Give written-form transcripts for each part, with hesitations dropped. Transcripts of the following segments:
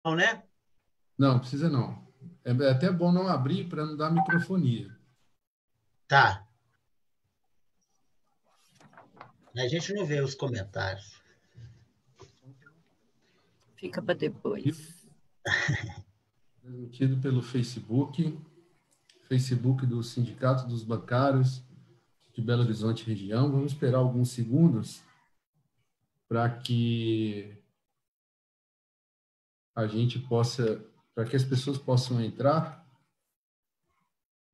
Não, né? Não, precisa não. É até bom não abrir para não dar microfonia. Tá. A gente não vê os comentários. Fica para depois. Transmitido pelo Facebook do Sindicato dos Bancários de Belo Horizonte Região. Vamos esperar alguns segundos para que as pessoas possam entrar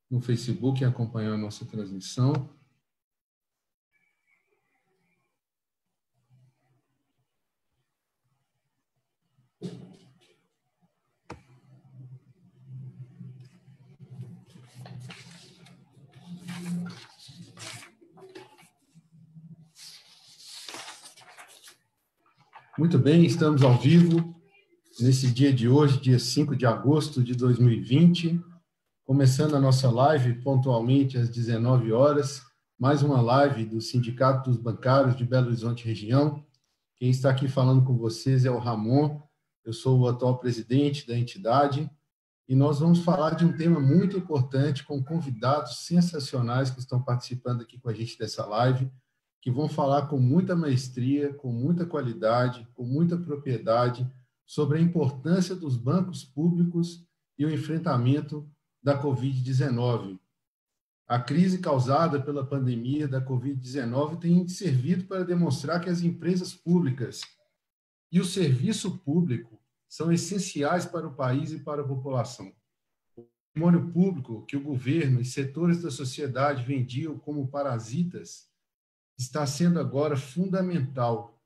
no Facebook e acompanhar a nossa transmissão. Muito bem, estamos ao vivo nesse dia de hoje, dia 5 de agosto de 2020, começando a nossa live pontualmente às 19 horas, mais uma live do Sindicato dos Bancários de Belo Horizonte Região. Quem está aqui falando com vocês é o Ramon, eu sou o atual presidente da entidade, e nós vamos falar de um tema muito importante com convidados sensacionais que estão participando aqui com a gente dessa live, que vão falar com muita maestria, com muita qualidade, com muita propriedade sobre a importância dos bancos públicos e o enfrentamento da Covid-19. A crise causada pela pandemia da Covid-19 tem servido para demonstrar que as empresas públicas e o serviço público são essenciais para o país e para a população. O patrimônio público que o governo e setores da sociedade vendiam como parasitas está sendo agora fundamental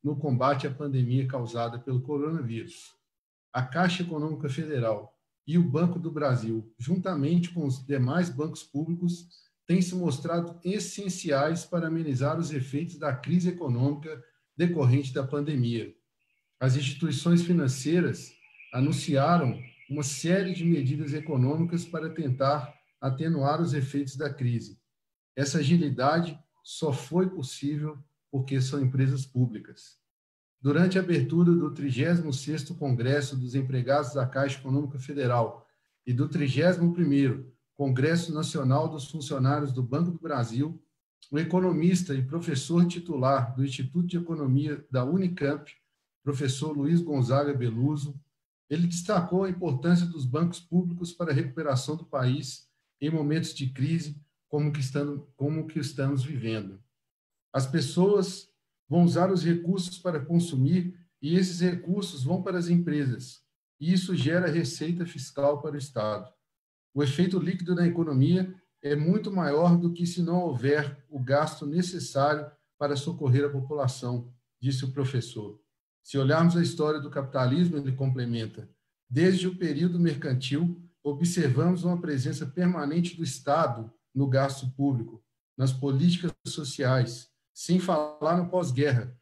no combate à pandemia causada pelo coronavírus. A Caixa Econômica Federal e o Banco do Brasil, juntamente com os demais bancos públicos, têm se mostrado essenciais para amenizar os efeitos da crise econômica decorrente da pandemia. As instituições financeiras anunciaram uma série de medidas econômicas para tentar atenuar os efeitos da crise. Essa agilidade só foi possível porque são empresas públicas. Durante a abertura do 36º Congresso dos Empregados da Caixa Econômica Federal e do 31º Congresso Nacional dos Funcionários do Banco do Brasil, o economista e professor titular do Instituto de Economia da Unicamp, professor Luiz Gonzaga Beluso, ele destacou a importância dos bancos públicos para a recuperação do país em momentos de crise como que estamos vivendo. As pessoas vão usar os recursos para consumir e esses recursos vão para as empresas. E isso gera receita fiscal para o Estado. O efeito líquido na economia é muito maior do que se não houver o gasto necessário para socorrer a população, disse o professor. Se olharmos a história do capitalismo, ele complementa, desde o período mercantil, observamos uma presença permanente do Estado no gasto público, nas políticas sociais, sem falar no pós-guerra.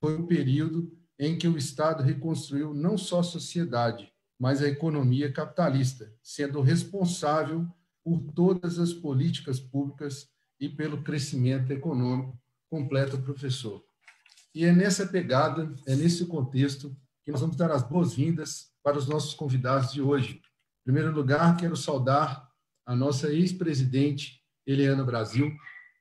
Foi um período em que o Estado reconstruiu não só a sociedade, mas a economia capitalista, sendo responsável por todas as políticas públicas e pelo crescimento econômico, completa o professor. E é nessa pegada, é nesse contexto, que nós vamos dar as boas-vindas para os nossos convidados de hoje. Em primeiro lugar, quero saudar a nossa ex-presidente, Eliana Brasil.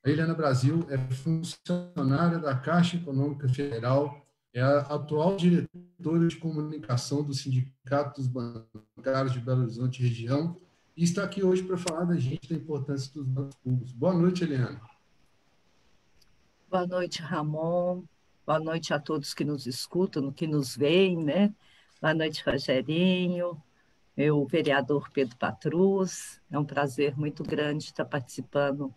A Eliana Brasil é funcionária da Caixa Econômica Federal, é a atual diretora de comunicação do Sindicato dos Bancários de Belo Horizonte Região e está aqui hoje para falar da gente da importância dos bancos públicos. Boa noite, Eliana. Boa noite, Ramon. Boa noite a todos que nos escutam, que nos veem, né? Boa noite, Rogerinho, meu vereador Pedro Patrus. É um prazer muito grande estar participando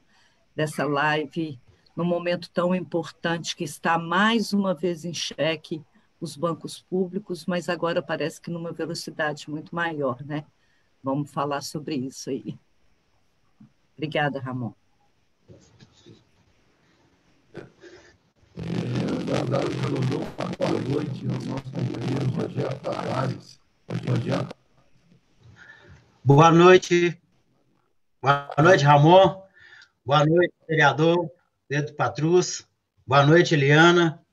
dessa live num momento tão importante que está mais uma vez em xeque os bancos públicos, mas agora parece que numa velocidade muito maior, né? Vamos falar sobre isso aí. Obrigada, Ramon. Boa noite ao nosso companheiro Rogério Tavares. Rogério. Boa noite. Boa noite, Ramon. Boa noite, vereador Pedro Patrus. Boa noite, Eliana.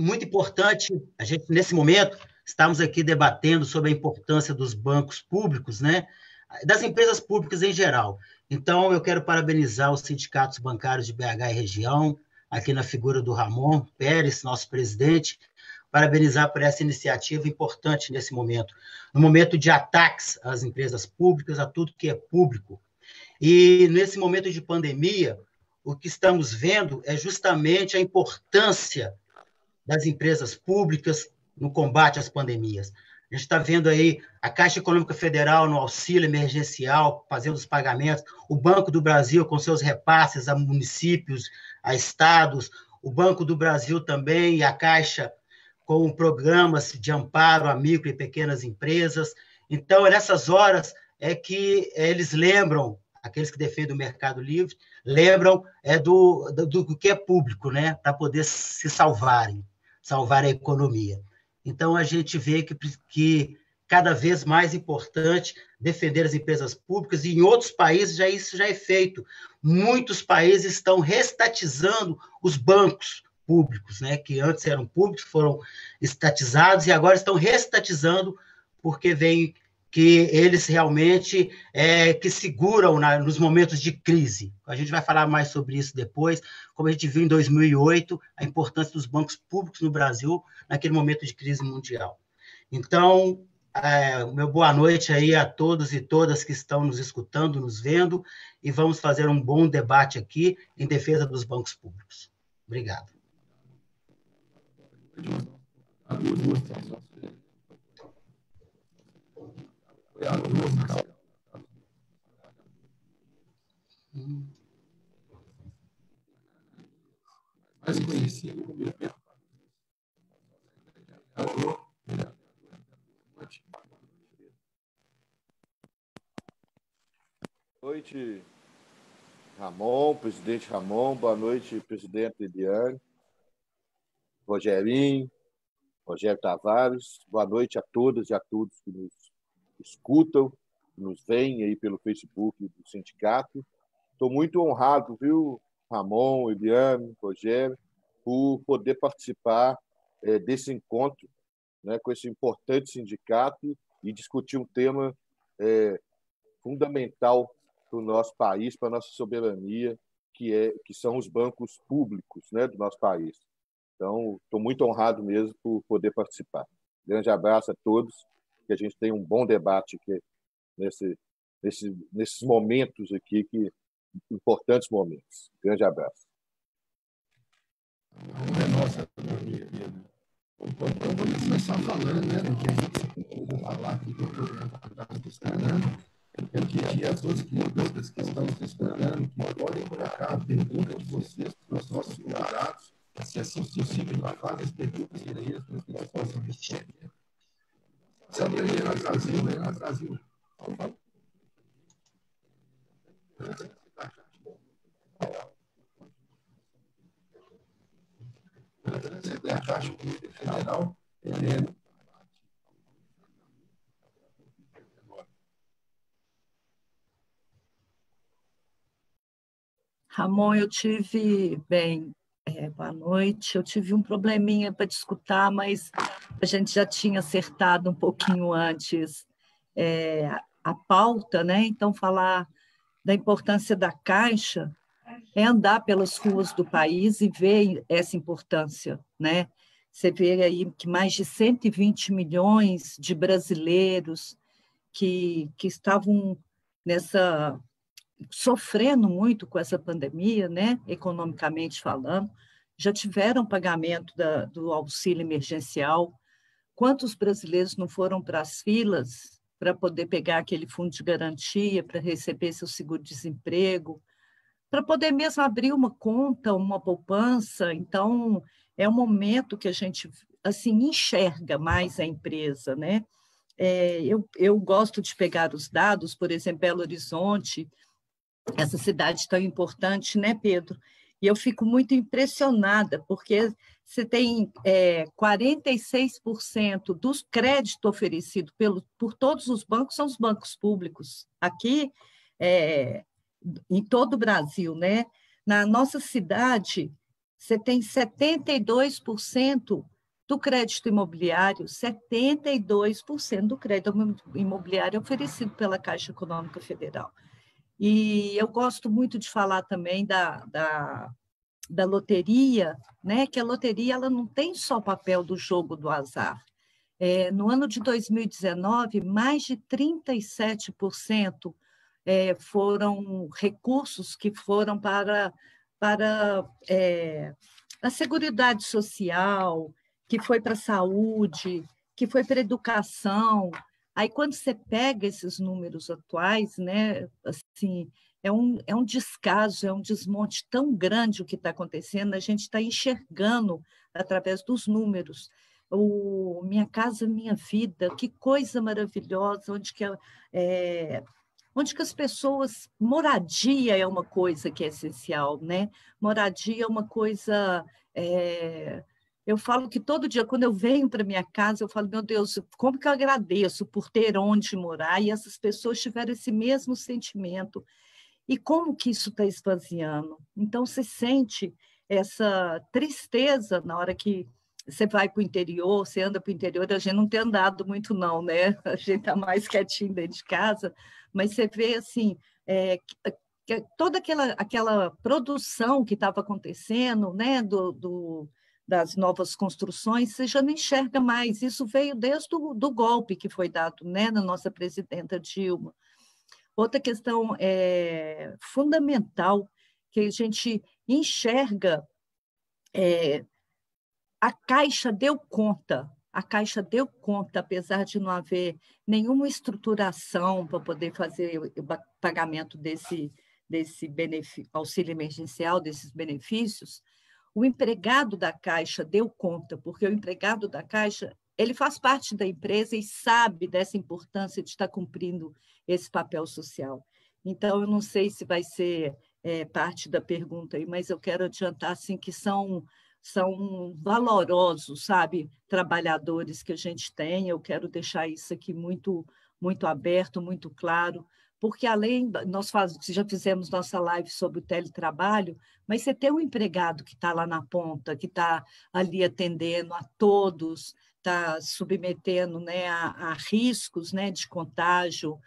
muito importante, a gente, nesse momento, estamos aqui debatendo sobre a importância dos bancos públicos, né? Das empresas públicas em geral. Então, eu quero parabenizar os sindicatos bancários de BH e região, aqui na figura do Ramon Pérez, nosso presidente, parabenizar por essa iniciativa importante nesse momento, no momento de ataques às empresas públicas, a tudo que é público. E nesse momento de pandemia, o que estamos vendo é justamente a importância das empresas públicas no combate às pandemias. A gente está vendo aí a Caixa Econômica Federal no auxílio emergencial, fazendo os pagamentos, o Banco do Brasil com seus repasses a municípios, a estados, o Banco do Brasil também e a Caixa com programas de amparo a micro e pequenas empresas. Então, nessas horas é que eles lembram, aqueles que defendem o mercado livre, lembram do que é público, né? Para poder se salvar a economia. Então, a gente vê que cada vez mais importante defender as empresas públicas, e em outros países isso já é feito. Muitos países estão reestatizando os bancos públicos, né, que antes eram públicos, foram estatizados, e agora estão reestatizando, porque veem que eles realmente que seguram nos momentos de crise. A gente vai falar mais sobre isso depois, como a gente viu em 2008, a importância dos bancos públicos no Brasil naquele momento de crise mundial. Então, meu boa noite aí a todos e todas que estão nos escutando, nos vendo, e vamos fazer um bom debate aqui em defesa dos bancos públicos. Obrigado. Mais conhecido como Boa noite, Ramon, presidente Ramon. Boa noite, presidente Eliane, Rogerinho, Rogério Tavares. Boa noite a todas e a todos que nos escutam, que nos veem aí pelo Facebook do sindicato. Estou muito honrado, viu, Ramon, Eliane, Rogério, por poder participar desse encontro, né, com esse importante sindicato e discutir um tema fundamental para o nosso país, para a nossa soberania, que são os bancos públicos, né, do nosso país. Então, estou muito honrado mesmo por poder participar. Grande abraço a todos, que a gente tenha um bom debate aqui nesses momentos aqui, importantes momentos. Grande abraço. Nossa, eu vou começar falando, né, do que a gente vai falar aqui do programa que está funcionando. Eu pedi a todos que estão nos escutando que podem colocar a pergunta de vocês para os nossos convidados, se assim possível, a gente faz as perguntas direitas para que eles possam responder. Se aprender no Brasil, né? No Brasil. A Caixa Federal, Ramon, boa noite, eu tive um probleminha para te escutar, mas a gente já tinha acertado um pouquinho antes a pauta, né? Então, falar da importância da Caixa é andar pelas ruas do país e ver essa importância, né? Você vê aí que mais de 120 milhões de brasileiros que estavam sofrendo muito com essa pandemia, né? Economicamente falando, já tiveram pagamento do auxílio emergencial. Quantos brasileiros não foram para as filas para poder pegar aquele fundo de garantia, para receber seu seguro-desemprego, para poder mesmo abrir uma conta, uma poupança? Então, é um momento que a gente assim enxerga mais a empresa, né? Eu gosto de pegar os dados, por exemplo, Belo Horizonte, essa cidade tão importante, né, Pedro? E eu fico muito impressionada, porque você tem 46% dos créditos oferecidos por todos os bancos são os bancos públicos. Aqui, em todo o Brasil, né? Na nossa cidade, você tem 72% Do crédito imobiliário, 72% do crédito imobiliário é oferecido pela Caixa Econômica Federal. E eu gosto muito de falar também da loteria, né? Que a loteria ela não tem só o papel do jogo do azar. No ano de 2019, mais de 37% foram recursos que foram para a Seguridade Social, que foi para a saúde, que foi para a educação. Aí, quando você pega esses números atuais, né, assim, é um descaso, é um desmonte tão grande o que está acontecendo, a gente está enxergando através dos números. O Minha Casa Minha Vida, que coisa maravilhosa, onde que as pessoas... Moradia é uma coisa que é essencial, né? Moradia é uma coisa... eu falo que todo dia, quando eu venho para minha casa, eu falo, meu Deus, como que eu agradeço por ter onde morar, e essas pessoas tiveram esse mesmo sentimento. E como que isso está esvaziando? Então, você sente essa tristeza na hora que você vai para o interior, você anda para o interior, a gente não tem andado muito não, né? A gente está mais quietinho dentro de casa, mas você vê assim, toda aquela produção que estava acontecendo, né, das novas construções, você já não enxerga mais. Isso veio desde do golpe que foi dado, né, na nossa presidenta Dilma. Outra questão fundamental que a gente enxerga, a Caixa deu conta, apesar de não haver nenhuma estruturação para poder fazer o pagamento desse auxílio emergencial, desses benefícios. O empregado da Caixa deu conta, porque o empregado da Caixa ele faz parte da empresa e sabe dessa importância de estar cumprindo esse papel social. Então, eu não sei se vai ser parte da pergunta aí, mas eu quero adiantar assim, que são valorosos, sabe, trabalhadores que a gente tem. Eu quero deixar isso aqui muito, muito aberto, muito claro, porque além, nós já fizemos nossa live sobre o teletrabalho, mas você tem um empregado que está lá na ponta, que está ali atendendo a todos, está submetendo, né, a riscos, né, de contágio,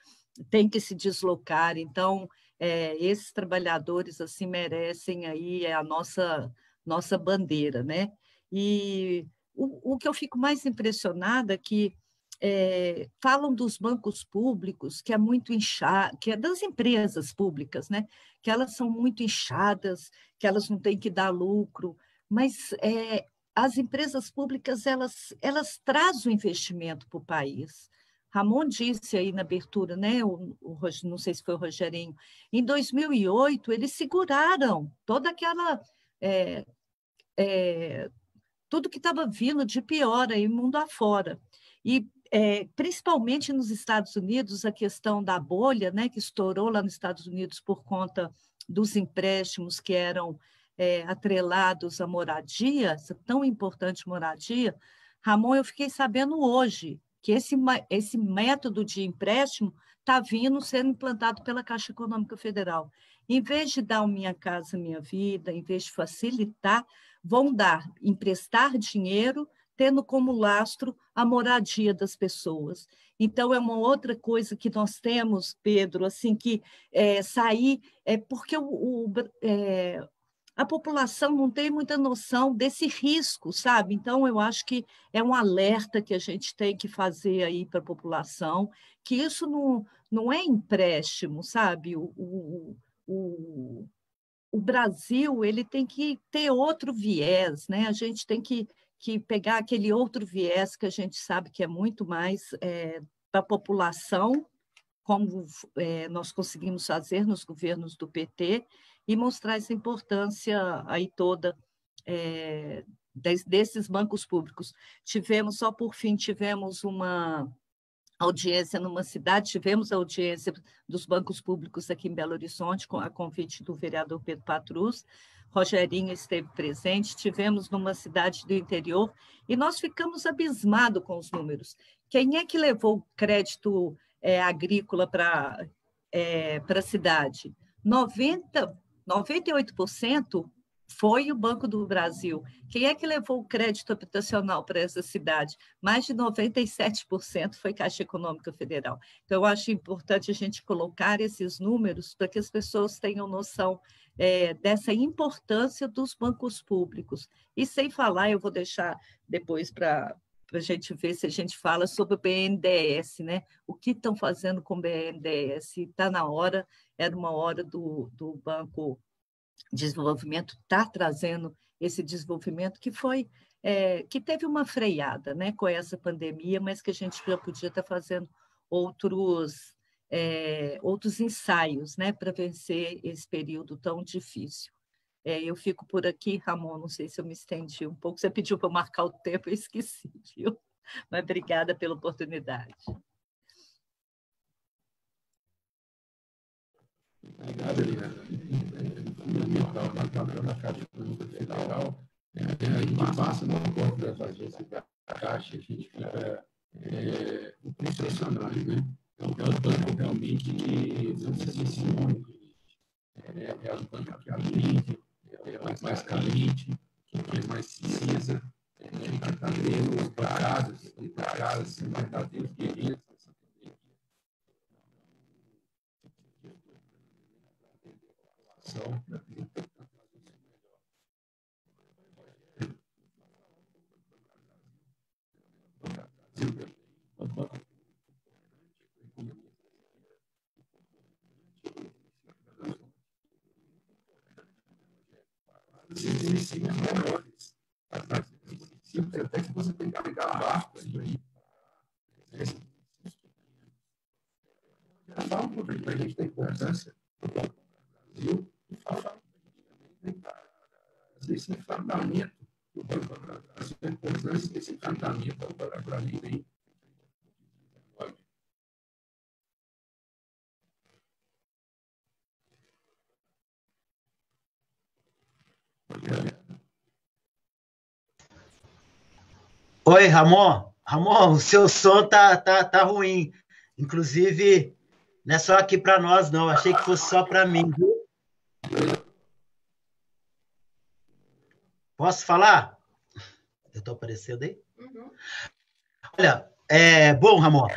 tem que se deslocar. Então, esses trabalhadores assim merecem aí a nossa bandeira, né? E o que eu fico mais impressionada é que falam dos bancos públicos, que é muito inchado, que é das empresas públicas, né? Que elas são muito inchadas, que elas não têm que dar lucro, mas as empresas públicas elas trazem o investimento para o país. Ramon disse aí na abertura, né? Não sei se foi o Rogerinho, em 2008 eles seguraram toda aquela tudo que estava vindo de pior aí mundo afora. E principalmente nos Estados Unidos, a questão da bolha, né, que estourou lá nos Estados Unidos por conta dos empréstimos que eram atrelados à moradia, essa tão importante moradia. Ramon, eu fiquei sabendo hoje que esse método de empréstimo está sendo implantado pela Caixa Econômica Federal. Em vez de dar o Minha Casa Minha Vida, em vez de facilitar, vão emprestar dinheiro, tendo como lastro a moradia das pessoas. Então, é uma outra coisa que nós temos, Pedro, assim, que sair, porque a população não tem muita noção desse risco, sabe? Então, eu acho que é um alerta que a gente tem que fazer aí para a população, que isso não é empréstimo, sabe? O Brasil ele tem que ter outro viés, né? A gente tem que pegar aquele outro viés que a gente sabe que é muito mais para a população, como nós conseguimos fazer nos governos do PT, e mostrar essa importância aí toda desses bancos públicos. Só por fim, tivemos uma audiência numa cidade, tivemos a audiência dos bancos públicos aqui em Belo Horizonte, a convite do vereador Pedro Patrus. Rogerinho esteve presente, tivemos numa cidade do interior, e nós ficamos abismados com os números. Quem é que levou crédito agrícola para a cidade? 98% foi o Banco do Brasil. Quem é que levou o crédito habitacional para essa cidade? Mais de 97% foi Caixa Econômica Federal. Então, eu acho importante a gente colocar esses números para que as pessoas tenham noção dessa importância dos bancos públicos. E sem falar, eu vou deixar depois para a gente ver se a gente fala sobre o BNDES, né? O que estão fazendo com o BNDES? Está na hora, era uma hora do Banco Desenvolvimento está trazendo esse desenvolvimento que teve uma freada, né, com essa pandemia, mas que a gente já podia estar fazendo outros ensaios, né, para vencer esse período tão difícil. Eu fico por aqui, Ramon, não sei se eu me estendi um pouco, você pediu para marcar o tempo, eu esqueci, viu? Mas obrigada pela oportunidade. Obrigado, Eliana. É fundamental na Caixa Econômica Federal. A gente passa na porta das agências da Caixa, a gente fica impressionado, né? É um banco realmente que não se sinônimo. É um banco que atende, é o mais carente, que mais precisa. A gente está vendo os bancadas, verdadeiros guerreiros. Até que você tem que pegar barco aí. Fala um pouquinho para a gente da importância do Banco do Brasil e fala desse enfrentamento do Banco do Brasil, a importância desse enfrentamento para mim aí. Oi, Ramon. Ramon, o seu som tá ruim. Inclusive, não é só aqui para nós, não. Achei que fosse só para mim, viu? Posso falar? Eu estou aparecendo aí? Uhum. Olha, bom, Ramon,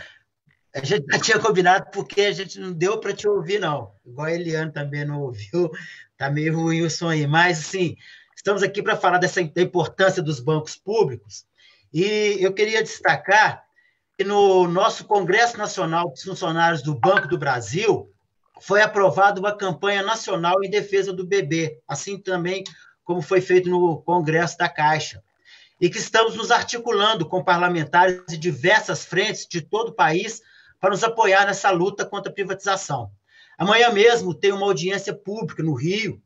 a gente já tinha combinado porque a gente não deu para te ouvir, não. Igual a Eliane também não ouviu. Tá meio ruim o som aí. Mas, assim, estamos aqui para falar da importância dos bancos públicos. E eu queria destacar que no nosso Congresso Nacional dos Funcionários do Banco do Brasil foi aprovada uma campanha nacional em defesa do bebê, assim também como foi feito no Congresso da Caixa, e que estamos nos articulando com parlamentares de diversas frentes de todo o país para nos apoiar nessa luta contra a privatização. Amanhã mesmo tem uma audiência pública no Rio,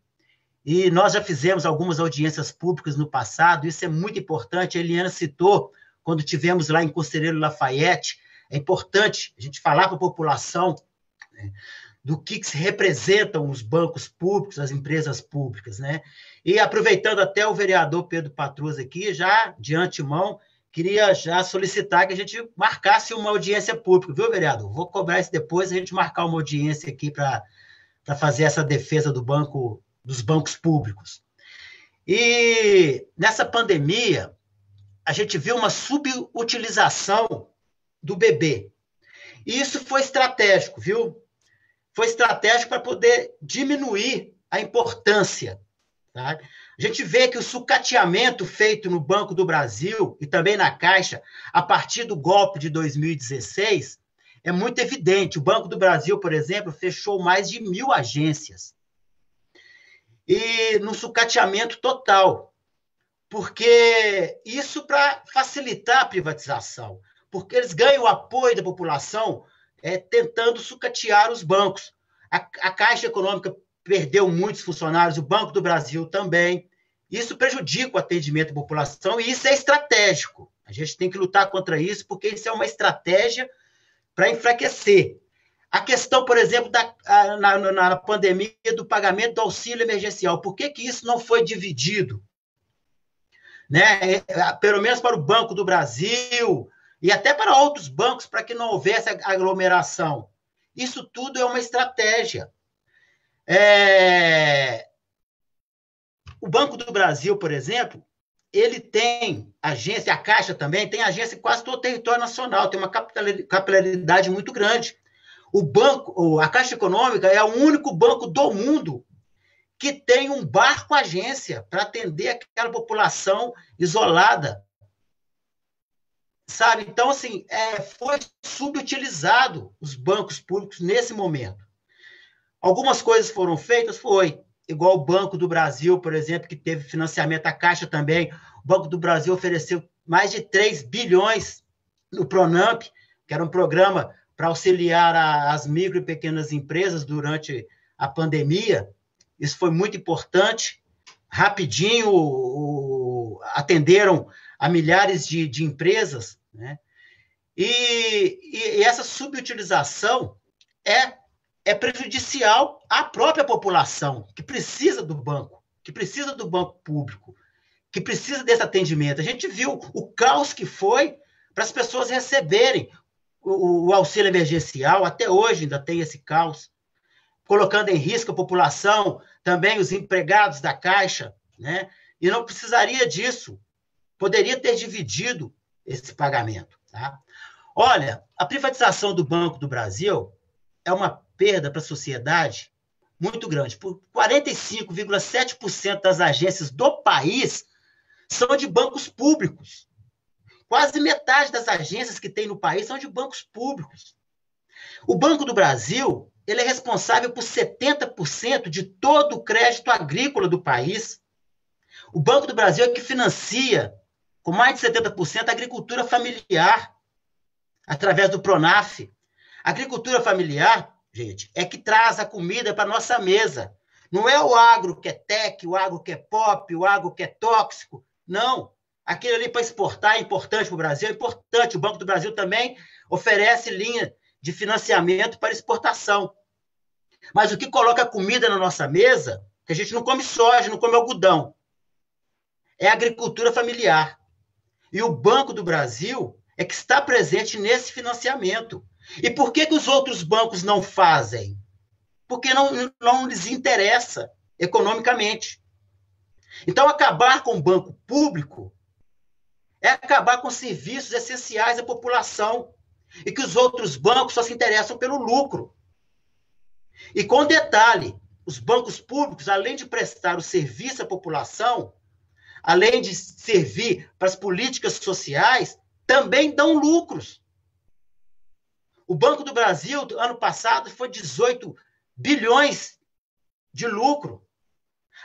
e nós já fizemos algumas audiências públicas no passado, isso é muito importante, a Eliana citou, quando tivemos lá em Conselheiro Lafayette, é importante a gente falar para a população, né, do que se representam os bancos públicos, as empresas públicas, né? E aproveitando até o vereador Pedro Patrus aqui, já de antemão, queria já solicitar que a gente marcasse uma audiência pública, viu, vereador? Vou cobrar isso depois, a gente marcar uma audiência aqui para fazer essa defesa dos bancos públicos. E nessa pandemia, a gente viu uma subutilização do bebê. E isso foi estratégico, viu? Foi estratégico para poder diminuir a importância. Tá? A gente vê que o sucateamento feito no Banco do Brasil e também na Caixa, a partir do golpe de 2016, é muito evidente. O Banco do Brasil, por exemplo, fechou mais de 1.000 agências. E no sucateamento total. Porque isso para facilitar a privatização. Porque eles ganham o apoio da população tentando sucatear os bancos. A Caixa Econômica perdeu muitos funcionários, o Banco do Brasil também. Isso prejudica o atendimento da população e isso é estratégico. A gente tem que lutar contra isso, porque isso é uma estratégia para enfraquecer. A questão, por exemplo, na pandemia do pagamento do auxílio emergencial, por que isso não foi dividido? Né? Pelo menos para o Banco do Brasil e até para outros bancos, para que não houvesse aglomeração. Isso tudo é uma estratégia. O Banco do Brasil, por exemplo, ele tem agência, a Caixa também tem agência em quase todo o território nacional, tem uma capilaridade muito grande. A Caixa Econômica é o único banco do mundo que tem um barco-agência para atender aquela população isolada. Sabe? Então, assim, foi subutilizado os bancos públicos nesse momento. Algumas coisas foram feitas, igual o Banco do Brasil, por exemplo, que teve financiamento, a Caixa também. O Banco do Brasil ofereceu mais de 3 bilhões no Pronamp, que era um programa para auxiliar as micro e pequenas empresas durante a pandemia. Isso foi muito importante. Rapidinho atenderam a milhares de empresas, né? E essa subutilização é prejudicial à própria população, que precisa do banco público, que precisa desse atendimento. A gente viu o caos que foi para as pessoas receberem o auxílio emergencial, até hoje ainda tem esse caos, colocando em risco a população, também os empregados da Caixa, né? E não precisaria disso, poderia ter dividido esse pagamento. Tá? Olha, a privatização do Banco do Brasil é uma perda para a sociedade muito grande. Por 45,7% das agências do país são de bancos públicos. Quase metade das agências que tem no país são de bancos públicos. O Banco do Brasil, ele é responsável por 70% de todo o crédito agrícola do país. O Banco do Brasil é que financia, com mais de 70%, a agricultura familiar, através do Pronaf. A agricultura familiar, gente, é que traz a comida para a nossa mesa. Não é o agro que é tech, o agro que é pop, o agro que é tóxico. Não. Aquilo ali para exportar é importante para o Brasil, é importante. O Banco do Brasil também oferece linha de financiamento para exportação. Mas o que coloca comida na nossa mesa, que a gente não come soja, não come algodão, é a agricultura familiar. E o Banco do Brasil é que está presente nesse financiamento. E por que os outros bancos não fazem? Porque não lhes interessa economicamente. Então, acabar com o banco público é acabar com serviços essenciais à população e que os outros bancos só se interessam pelo lucro. E com detalhe, os bancos públicos, além de prestar o serviço à população, além de servir para as políticas sociais, também dão lucros. O Banco do Brasil, ano passado, foi 18 bilhões de lucro.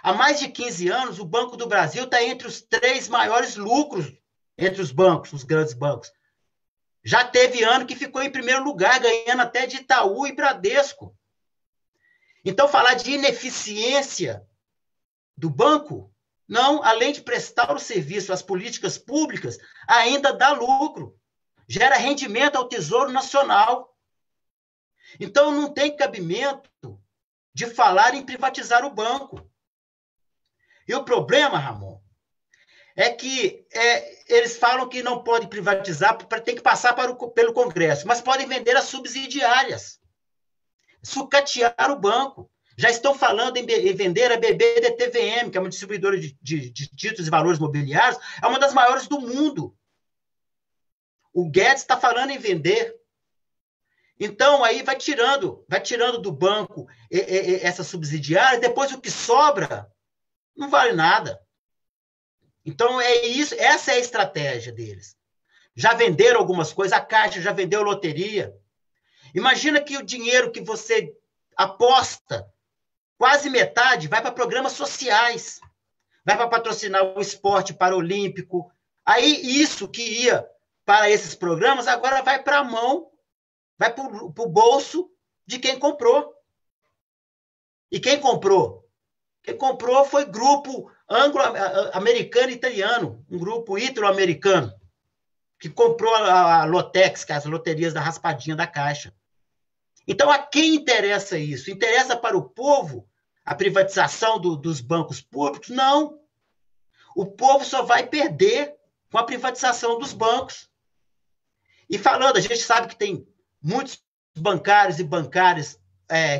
Há mais de 15 anos, o Banco do Brasil está entre os 3 maiores lucros entre os bancos, os grandes bancos. Já teve ano que ficou em primeiro lugar, ganhando até de Itaú e Bradesco. Então, falar de ineficiência do banco, não, além de prestar o serviço às políticas públicas, ainda dá lucro, gera rendimento ao Tesouro Nacional. Então, não tem cabimento de falar em privatizar o banco. E o problema, Ramon, é que eles falam que não pode privatizar, tem que passar pelo Congresso, mas podem vender as subsidiárias, sucatear o banco. Já estão falando em vender a BB-DTVM, que é uma distribuidora de títulos e valores mobiliários, é uma das maiores do mundo. O Guedes está falando em vender. Então, aí vai tirando do banco essa subsidiária, depois o que sobra não vale nada. Então, essa é a estratégia deles. Já venderam algumas coisas, a Caixa já vendeu loteria. Imagina que o dinheiro que você aposta, quase metade, vai para programas sociais, vai para patrocinar o esporte paralímpico. Aí, isso que ia para esses programas, agora vai para a mão, vai para o bolso de quem comprou. E quem comprou? Quem comprou foi grupo anglo-americano e italiano, um grupo ítalo-americano, que comprou a Lotex, que é as loterias da raspadinha da Caixa. Então, a quem interessa isso? Interessa para o povo a privatização dos bancos públicos? Não. O povo só vai perder com a privatização dos bancos. E falando, a gente sabe que tem muitos bancários e bancárias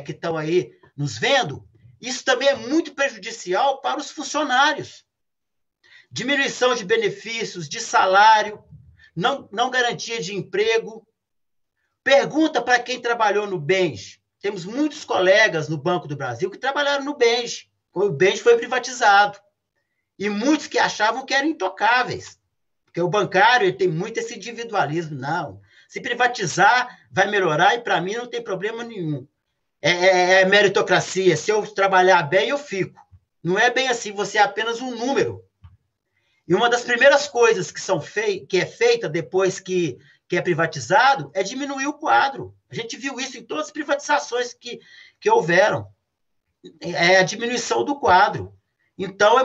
que estão aí nos vendo. Isso também é muito prejudicial para os funcionários. Diminuição de benefícios, de salário, não garantia de emprego. Pergunta para quem trabalhou no BENJ. Temos muitos colegas no Banco do Brasil que trabalharam no BENJ. O BENJ foi privatizado. E muitos que achavam que eram intocáveis. Porque o bancário ele tem muito esse individualismo. Não. Se privatizar, vai melhorar e, para mim, não tem problema nenhum. É meritocracia. Se eu trabalhar bem, eu fico. Não é bem assim. Você é apenas um número. E uma das primeiras coisas que é feita depois que é privatizado é diminuir o quadro. A gente viu isso em todas as privatizações que houveram. É a diminuição do quadro. Então,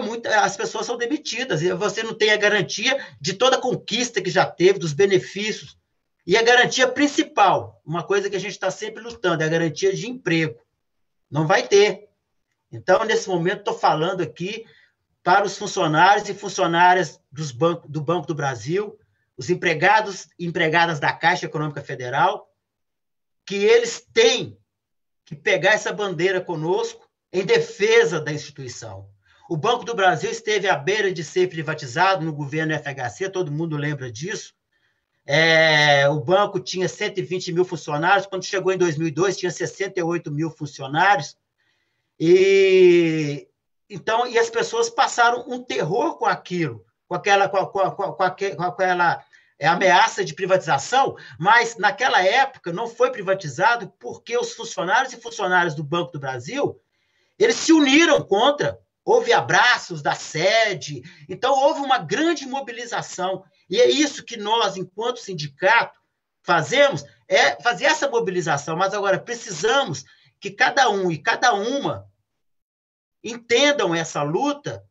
as pessoas são demitidas, e você não tem a garantia de toda a conquista que já teve, dos benefícios. E a garantia principal, uma coisa que a gente está sempre lutando, é a garantia de emprego. Não vai ter. Então, nesse momento, estou falando aqui para os funcionários e funcionárias do Banco do Brasil, os empregados e empregadas da Caixa Econômica Federal, que eles têm que pegar essa bandeira conosco em defesa da instituição. O Banco do Brasil esteve à beira de ser privatizado no governo FHC, todo mundo lembra disso. O banco tinha 120 mil funcionários, quando chegou em 2002, tinha 68 mil funcionários. E as pessoas passaram um terror com aquilo, com aquela ameaça de privatização, mas naquela época não foi privatizado porque os funcionários e funcionárias do Banco do Brasil, eles se uniram contra, houve abraços da sede, então houve uma grande mobilização, e é isso que nós, enquanto sindicato, fazemos, é fazer essa mobilização, mas agora precisamos que cada um e cada uma entendam essa luta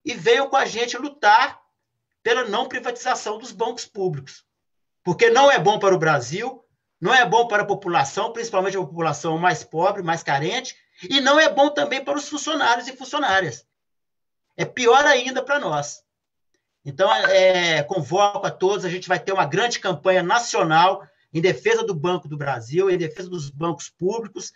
e venham com a gente lutar pela não privatização dos bancos públicos. Porque não é bom para o Brasil, não é bom para a população, principalmente a população mais pobre, mais carente, e não é bom também para os funcionários e funcionárias. É pior ainda para nós. Então, convoco a todos, a gente vai ter uma grande campanha nacional em defesa do Banco do Brasil, em defesa dos bancos públicos,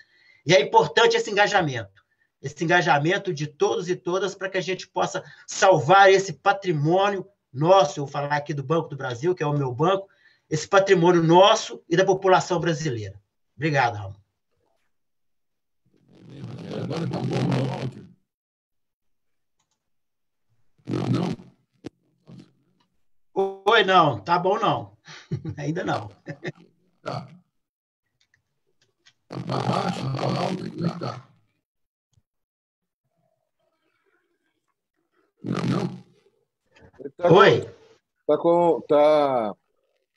e é importante esse engajamento de todos e todas para que a gente possa salvar esse patrimônio nosso, eu vou falar aqui do Banco do Brasil, que é o meu banco, esse patrimônio nosso e da população brasileira. Obrigado, Ramon. Agora está bom o áudio. Não. Oi, não. Tá bom, não. Ainda não. Tá. Tá baixo, tá alto, como é que tá? Não. Oi. Tá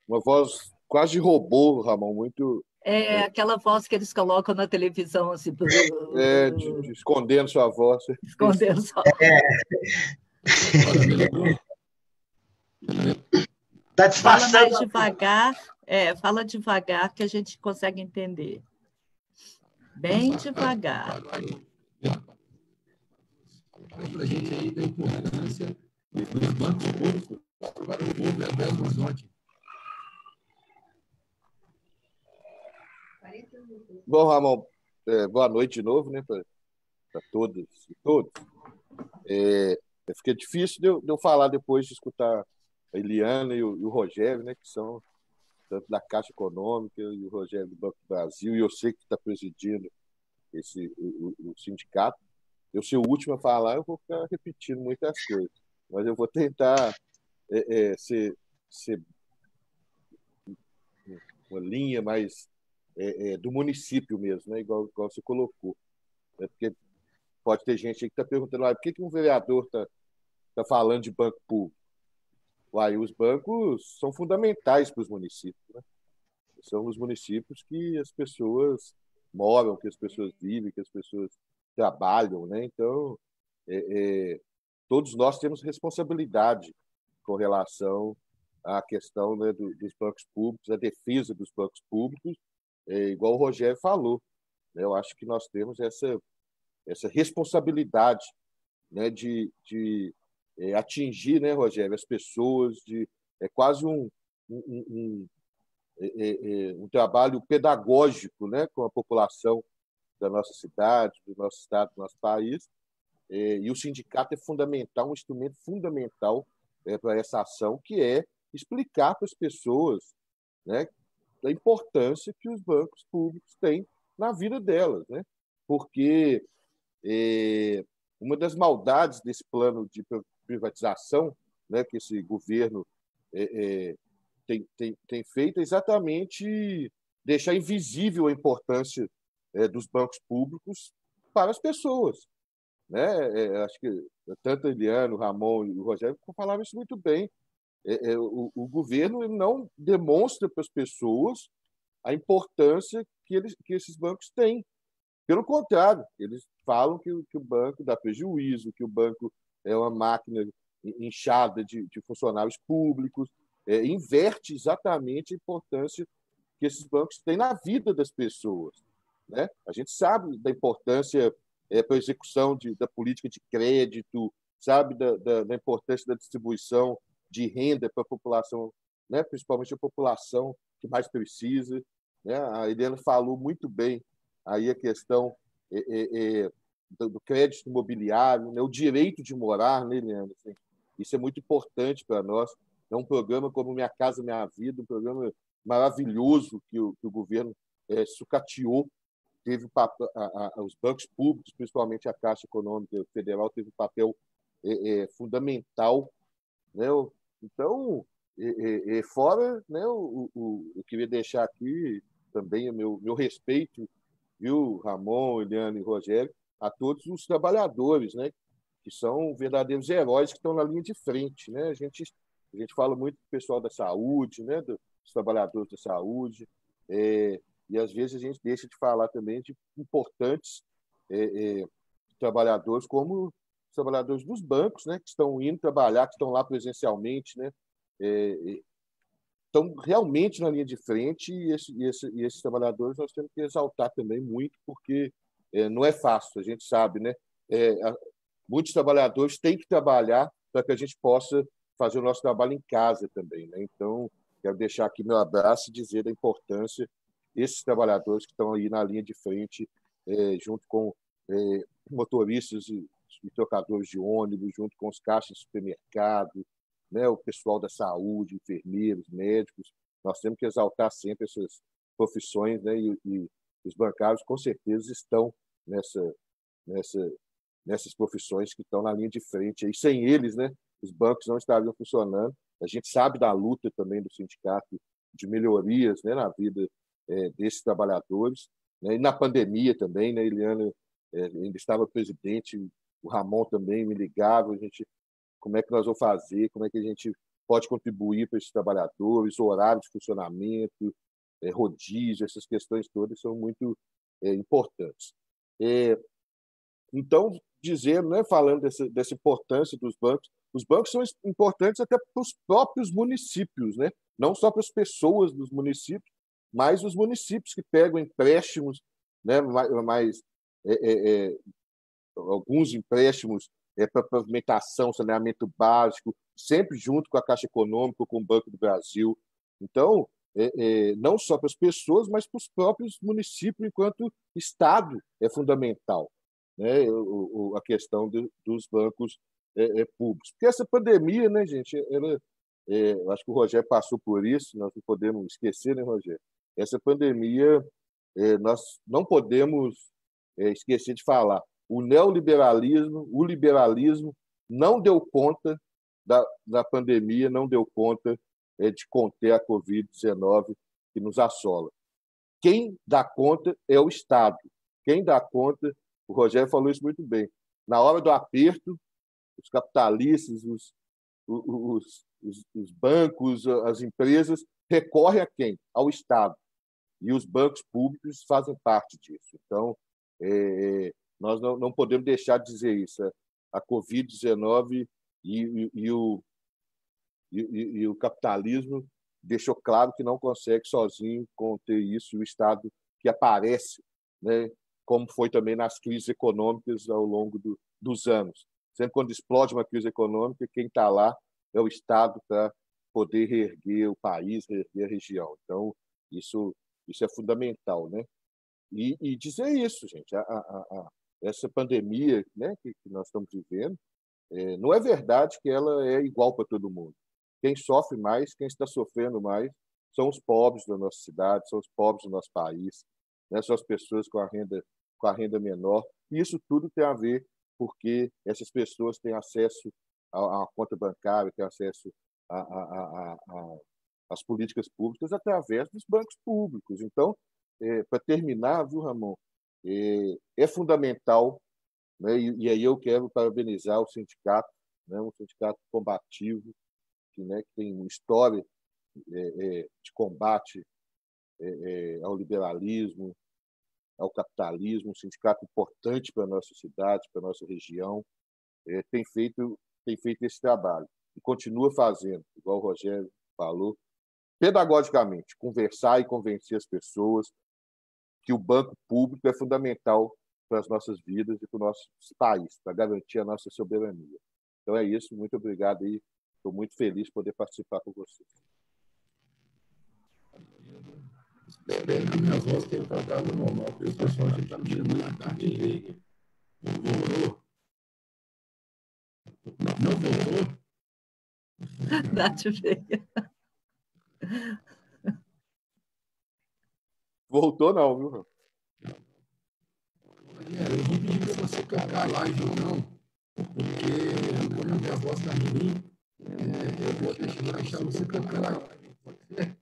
uma voz quase de robô, Ramon, muito... Aquela voz que eles colocam na televisão, assim... Escondendo sua voz. Escondendo sua voz. Tá disfarçando. Fala mais devagar, fala devagar que a gente consegue entender. Bem devagar. Para a gente aí da importância dos bancos públicos para o povo de Belo Horizonte. Bom, Ramon, boa noite de novo, né, para todas e todos. Fica difícil de eu falar depois de escutar a Eliana e o Rogério, né, que são tanto da Caixa Econômica e o Rogério do Banco do Brasil, e eu sei que está presidindo o sindicato. Eu ser o último a falar, eu vou ficar repetindo muitas coisas, mas eu vou tentar ser uma linha mais do município mesmo, né? igual você colocou. Porque pode ter gente aí que está perguntando por que um vereador está falando de banco público. Os bancos são fundamentais para os municípios. Né? São os municípios que as pessoas moram, que as pessoas vivem, que as pessoas trabalham. Né? Então, todos nós temos responsabilidade com relação à questão, né, dos bancos públicos, a defesa dos bancos públicos, igual o Rogério falou. Né? Eu acho que nós temos essa responsabilidade, né, de atingir, né, Rogério, as pessoas, é quase um trabalho pedagógico, né, com a população da nossa cidade, do nosso estado, do nosso país. E o sindicato é fundamental, um instrumento fundamental para essa ação, que é explicar para as pessoas, né, a importância que os bancos públicos têm na vida delas, né? Porque uma das maldades desse plano de privatização, né, que esse governo tem feito é exatamente deixar invisível a importância dos bancos públicos para as pessoas, né? Acho que tanto a Eliane, o Ramon e o Rogério falaram isso muito bem. O governo não demonstra para as pessoas a importância que esses bancos têm. Pelo contrário, eles falam que o banco dá prejuízo, que o banco é uma máquina inchada de funcionários públicos, inverte exatamente a importância que esses bancos têm na vida das pessoas, né? A gente sabe da importância para a execução da política de crédito, sabe da importância da distribuição de renda para a população, né? Principalmente a população que mais precisa, né? A Eliana falou muito bem aí a questão do crédito imobiliário, né? O direito de morar, né, Eliana? Assim, isso é muito importante para nós. É um programa como Minha Casa Minha Vida, um programa maravilhoso que o governo sucateou. Teve os bancos públicos, principalmente a Caixa Econômica Federal, teve um papel fundamental, né? Então, fora, né, eu queria deixar aqui também o meu respeito, viu, Ramon, Eliane e Rogério, a todos os trabalhadores, né, que são verdadeiros heróis que estão na linha de frente, né? A gente fala muito do pessoal da saúde, né, dos trabalhadores da saúde, e às vezes a gente deixa de falar também de importantes trabalhadores, como os trabalhadores dos bancos, né, que estão indo trabalhar, que estão lá presencialmente, né, estão realmente na linha de frente, e esses trabalhadores nós temos que exaltar também muito, porque não é fácil, a gente sabe, né? Muitos trabalhadores têm que trabalhar para que a gente possa fazer o nosso trabalho em casa também, né? Então, quero deixar aqui meu abraço e dizer da importância desses trabalhadores que estão aí na linha de frente, junto com motoristas e trocadores de ônibus, junto com os caixas de supermercado, né, o pessoal da saúde, enfermeiros, médicos. Nós temos que exaltar sempre essas profissões, né, e os bancários, com certeza, estão nessas profissões que estão na linha de frente. E sem eles, né, os bancos não estariam funcionando. A gente sabe da luta também do sindicato de melhorias, né, na vida desses trabalhadores, né, e na pandemia também, né, Eliana ainda estava presidente, o Ramon também me ligava, a gente, como é que nós vamos fazer, como é que a gente pode contribuir para esses trabalhadores, horário de funcionamento, rodízio, essas questões todas são muito importantes. Então, dizendo, né, falando dessa importância dos bancos, os bancos são importantes até para os próprios municípios, né? Não só para as pessoas dos municípios, mas os municípios que pegam empréstimos, né, alguns empréstimos para pavimentação, saneamento básico, sempre junto com a Caixa Econômica, com o Banco do Brasil. Então, não só para as pessoas, mas para os próprios municípios, enquanto Estado é fundamental, né? A questão dos bancos públicos. Porque essa pandemia, né, gente, acho que o Rogério passou por isso, nós não podemos esquecer, né, Rogério? Essa pandemia, nós não podemos esquecer de falar. O neoliberalismo, o liberalismo não deu conta da pandemia, não deu conta de conter a Covid-19 que nos assola. Quem dá conta é o Estado. Quem dá conta, o Rogério falou isso muito bem, na hora do aperto, os capitalistas, os bancos, as empresas recorrem a quem? Ao Estado. E os bancos públicos fazem parte disso. Então, nós não podemos deixar de dizer isso. A Covid-19 e o capitalismo deixou claro que não consegue sozinho conter isso, e o Estado que aparece, né, como foi também nas crises econômicas ao longo dos anos. Sempre quando explode uma crise econômica, quem está lá é o Estado para poder reerguer o país, reerguer a região. Então, isso é fundamental, né? E dizer isso, gente. Essa pandemia, né, que nós estamos vivendo, não é verdade que ela é igual para todo mundo. Quem sofre mais, quem está sofrendo mais, são os pobres da nossa cidade, são os pobres do nosso país, né? São as pessoas com a renda menor. E isso tudo tem a ver porque essas pessoas têm acesso à conta bancária, têm acesso às políticas públicas através dos bancos públicos. Então, para terminar, viu, Ramon, é fundamental, né? E aí eu quero parabenizar o sindicato, né? Um sindicato combativo, que tem uma história de combate ao liberalismo, ao capitalismo, um sindicato importante para a nossa cidade, para a nossa região, tem feito esse trabalho e continua fazendo, igual o Rogério falou, pedagogicamente, conversar e convencer as pessoas que o banco público é fundamental para as nossas vidas e para o nosso país, para garantir a nossa soberania. Então é isso, muito obrigado aí, estou muito feliz de poder participar com vocês. Espero que minha voz tenha voltado normal, porque o pessoal já está me chamando a tarde veia. Voltou? Não voltou? Nath veia. Voltou não, viu? Eu vou pedir para você carregar a live ou não, porque quando a minha voz está ruim, eu vou deixar você carregar a live. Pode ser?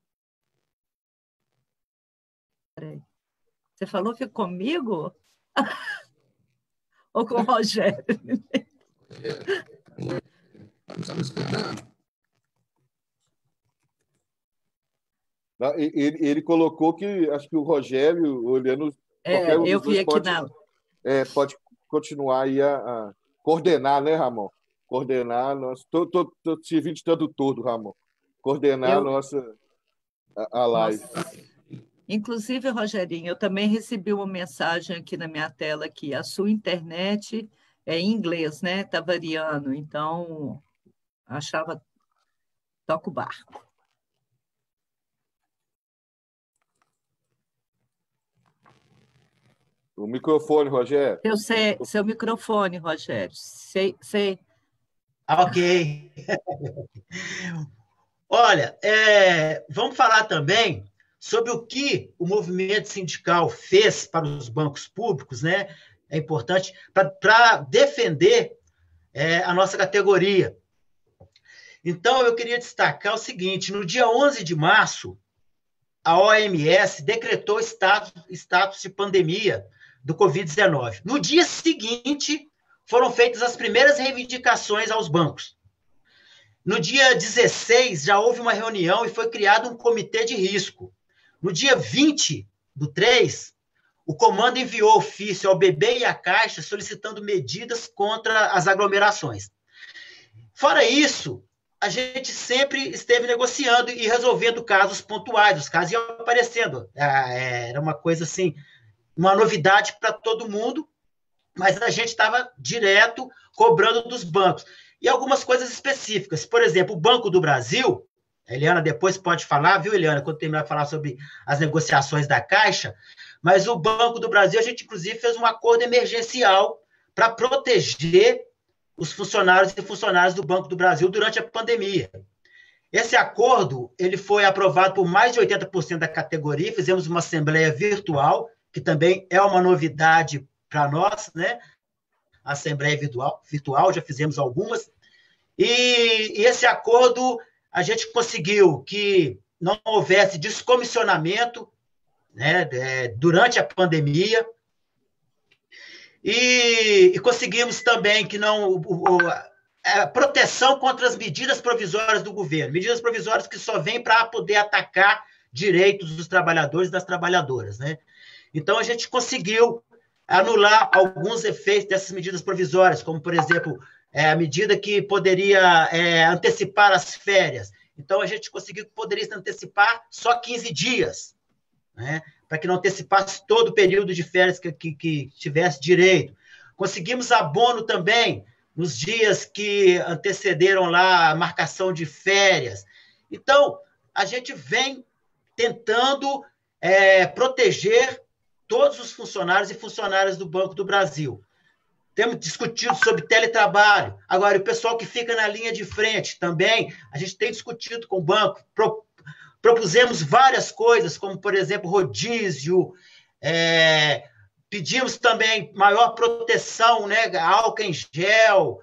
Peraí. Você falou que comigo? Ou com o Rogério? Está me escutando? Ele colocou que, acho que o Rogério, olhando... Eu vi aqui pode continuar aí a coordenar, né, Ramon? Coordenar, estou servindo de tradutor, Ramon. Coordenar a live. Inclusive, Rogerinho, eu também recebi uma mensagem aqui na minha tela que a sua internet é em inglês, né? Está variando, então achava toca o barco. O microfone, Rogério. Seu microfone, Rogério. Sei. Ok. Olha, vamos falar também sobre o que o movimento sindical fez para os bancos públicos, né? É importante para defender a nossa categoria. Então, eu queria destacar o seguinte: no dia 11 de março, a OMS decretou status de pandemia do Covid-19. No dia seguinte, foram feitas as primeiras reivindicações aos bancos. No dia 16, já houve uma reunião e foi criado um comitê de risco. No dia 20/3, o comando enviou ofício ao BB e à Caixa solicitando medidas contra as aglomerações. Fora isso, a gente sempre esteve negociando e resolvendo casos pontuais, os casos iam aparecendo. Era uma coisa assim, uma novidade para todo mundo, mas a gente estava direto cobrando dos bancos. E algumas coisas específicas. Por exemplo, o Banco do Brasil, a Eliana depois pode falar, viu, Eliana, quando terminar de falar sobre as negociações da Caixa, mas o Banco do Brasil, a gente, inclusive, fez um acordo emergencial para proteger os funcionários e funcionárias do Banco do Brasil durante a pandemia. Esse acordo ele foi aprovado por mais de 80% da categoria, fizemos uma assembleia virtual, que também é uma novidade para nós, né? Assembleia virtual, já fizemos algumas, e esse acordo a gente conseguiu que não houvesse descomissionamento, né, durante a pandemia, e conseguimos também que não proteção contra as medidas provisórias do governo, medidas provisórias que só vêm para poder atacar direitos dos trabalhadores e das trabalhadoras, né? Então a gente conseguiu anular alguns efeitos dessas medidas provisórias, como, por exemplo, a medida que poderia antecipar as férias. Então, a gente conseguiu que poderia antecipar só 15 dias, né? Para que não antecipasse todo o período de férias que tivesse direito. Conseguimos abono também nos dias que antecederam lá a marcação de férias. Então, a gente vem tentando proteger todos os funcionários e funcionárias do Banco do Brasil. Temos discutido sobre teletrabalho. Agora, o pessoal que fica na linha de frente também, a gente tem discutido com o banco, propusemos várias coisas, como, por exemplo, rodízio, pedimos também maior proteção, né, álcool em gel,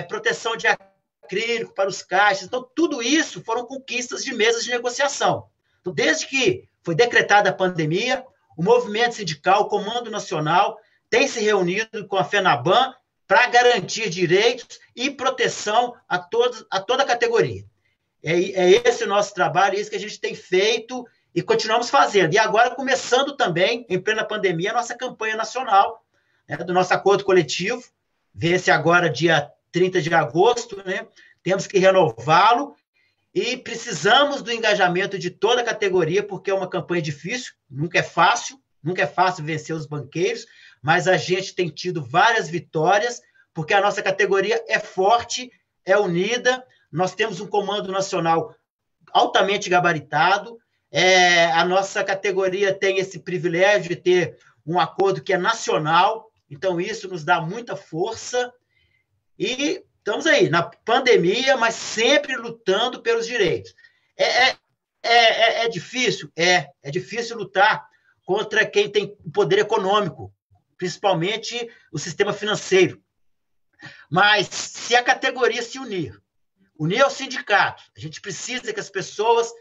proteção de acrílico para os caixas. Então, tudo isso foram conquistas de mesas de negociação. Então, desde que foi decretada a pandemia, o movimento sindical, o Comando Nacional, tem se reunido com a FENABAN para garantir direitos e proteção a toda a categoria. É esse o nosso trabalho, é isso que a gente tem feito e continuamos fazendo. E agora, começando também, em plena pandemia, a nossa campanha nacional, né, do nosso acordo coletivo, vence agora dia 30 de agosto, né? Temos que renová-lo e precisamos do engajamento de toda a categoria, porque é uma campanha difícil, nunca é fácil vencer os banqueiros, mas a gente tem tido várias vitórias, porque a nossa categoria é forte, é unida, nós temos um comando nacional altamente gabaritado, a nossa categoria tem esse privilégio de ter um acordo que é nacional, então isso nos dá muita força, e estamos aí, na pandemia, mas sempre lutando pelos direitos. É difícil? É difícil lutar contra quem tem poder econômico, principalmente o sistema financeiro. Mas se a categoria se unir ao sindicato, a gente precisa que as pessoas